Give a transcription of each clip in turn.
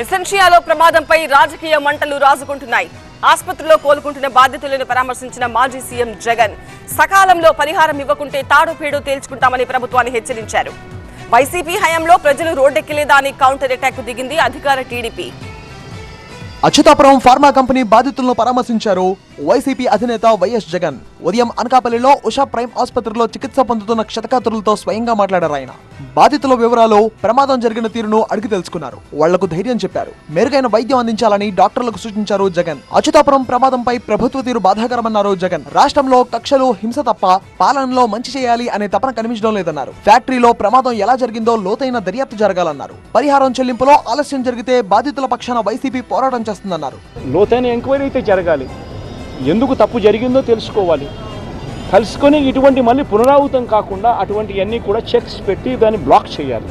ఎసెన్షియాలో ప్రమాదంపై రాజకీయ మంటలు రాజుకుంటున్నాయి. ఆసుపత్రిలో కోలుకుంటున్న బాధితులను పరామర్శించిన మాజీ సీఎం జగన్ సకాలంలో పరిహారం ఇవ్వకుంటే తాడోపేడో తేల్చుకుంటామని ప్రభుత్వాన్ని హెచ్చరించారు. వైసీపీ హయాంలో ప్రజలు రోడ్డెక్కలేదా అని కౌంటర్ అటాక్ దిగింది అధికార టీడీపీ. అచ్యుతాపురం ఫార్మా కంపెనీ బాధితులను పరామర్శించారు వైసీపీ అధినేత వైఎస్ జగన్. ఉదయం అనకాపల్లిలో ఉషా ప్రైమ్ ఆసుపత్రిలో చికిత్స పొందుతున్న క్షతగాత్రులతో స్వయంగా మాట్లాడారు ఆయన. బాధితుల వివరాలు, ప్రమాదం జరిగిన తీరును అడిగి తెలుసుకున్నారు. వాళ్లకు ధైర్యం చెప్పారు. మెరుగైన వైద్యం అందించాలని డాక్టర్లకు సూచించారు జగన్. అచ్యుతాపురం ప్రమాదంపై ప్రభుత్వ తీరు బాధాకరమన్నారు జగన్. రాష్ట్రంలో కక్షలు, హింస తప్ప పాలనలో మంచి చేయాలి అనే తపన కనిపించడం లేదన్నారు. ఫ్యాక్టరీలో ప్రమాదం ఎలా జరిగిందో లోతైన దర్యాప్తు జరగాలన్నారు. పరిహారం చెల్లింపులో ఆలస్యం జరిగితే బాధితుల పక్షాన వైసీపీ పోరాటం చేస్తుందన్నారు. లోతైన ఎంక్వైరీ అయితే జరగాలి. ఎందుకు తప్పు జరిగిందో తెలుసుకోవాలి. కలుసుకొని ఇటువంటి మళ్ళీ పునరావృతం కాకుండా అటువంటివన్నీ కూడా చెక్స్ పెట్టి దాన్ని బ్లాక్ చేయాలి.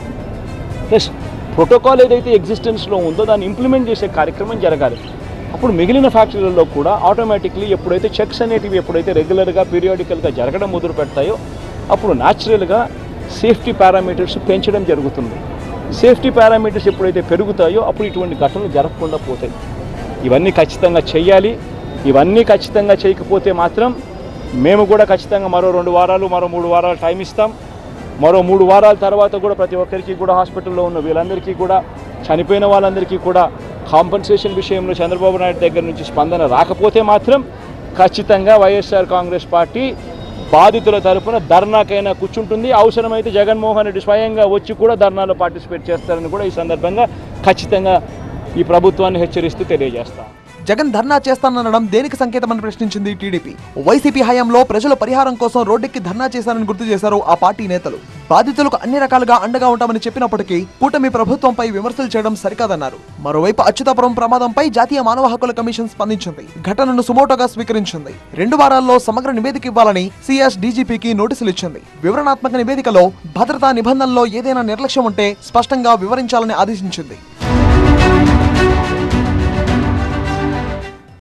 ప్లస్ ప్రోటోకాల్ ఏదైతే ఎగ్జిస్టెన్స్లో ఉందో దాన్ని ఇంప్లిమెంట్ చేసే కార్యక్రమం జరగాలి. అప్పుడు మిగిలిన ఫ్యాక్టరీలలో కూడా ఆటోమేటిక్లీ ఎప్పుడైతే చెక్స్ అనేటివి ఎప్పుడైతే రెగ్యులర్గా పీరియాడికల్గా జరగడం మొదలు పెడతాయో అప్పుడు న్యాచురల్గా సేఫ్టీ పారామీటర్స్ పెంచడం జరుగుతుంది. సేఫ్టీ పారామీటర్స్ ఎప్పుడైతే పెరుగుతాయో అప్పుడు ఇటువంటి ఘటనలు జరగకుండా పోతాయి. ఇవన్నీ ఖచ్చితంగా చేయాలి. ఇవన్నీ ఖచ్చితంగా చేయకపోతే మాత్రం మేము కూడా ఖచ్చితంగా మరో 2 వారాలు, మరో 3 వారాలు టైం ఇస్తాం. మరో 3 వారాల తర్వాత కూడా ప్రతి ఒక్కరికి కూడా హాస్పిటల్లో ఉన్న వీళ్ళందరికీ కూడా, చనిపోయిన వాళ్ళందరికీ కూడా కాంపన్సేషన్ విషయంలో చంద్రబాబు నాయుడు దగ్గర నుంచి స్పందన రాకపోతే మాత్రం ఖచ్చితంగా వైఎస్ఆర్ కాంగ్రెస్ పార్టీ బాధితుల తరఫున ధర్నాకైనా కూర్చుంటుంది. అవసరమైతే జగన్మోహన్ రెడ్డి స్వయంగా వచ్చి కూడా ధర్నాలో పార్టిసిపేట్ చేస్తారని కూడా ఈ సందర్భంగా ఖచ్చితంగా ఈ ప్రభుత్వాన్ని హెచ్చరిస్తూ తెలియజేస్తాం. జగన్ ధర్నా చేస్తాననడం దేనికి సంకేతమని ప్రశ్నించింది టీడీపీ. వైసీపీ హయాంలో ప్రజల పరిహారం కోసం రోడ్డెక్కి ధర్నా చేశారని గుర్తు చేశారు ఆ పార్టీ నేతలు. బాధితులకు అన్ని రకాలుగా అండగా ఉంటామని చెప్పినప్పటికీ కూటమి ప్రభుత్వంపై విమర్శలు చేయడం సరికాదన్నారు. మరోవైపు అచ్యుతాపురం ప్రమాదంపై జాతీయ మానవ హక్కుల కమిషన్ స్పందించింది. ఘటనను సుమోటోగా స్వీకరించింది. 2 వారాల్లో సమగ్ర నివేదిక ఇవ్వాలని సిఎస్ డీజీపీకి నోటీసులు ఇచ్చింది. వివరణాత్మక నివేదికలో భద్రతా నిబంధనల్లో ఏదైనా నిర్లక్ష్యం ఉంటే స్పష్టంగా వివరించాలని ఆదేశించింది.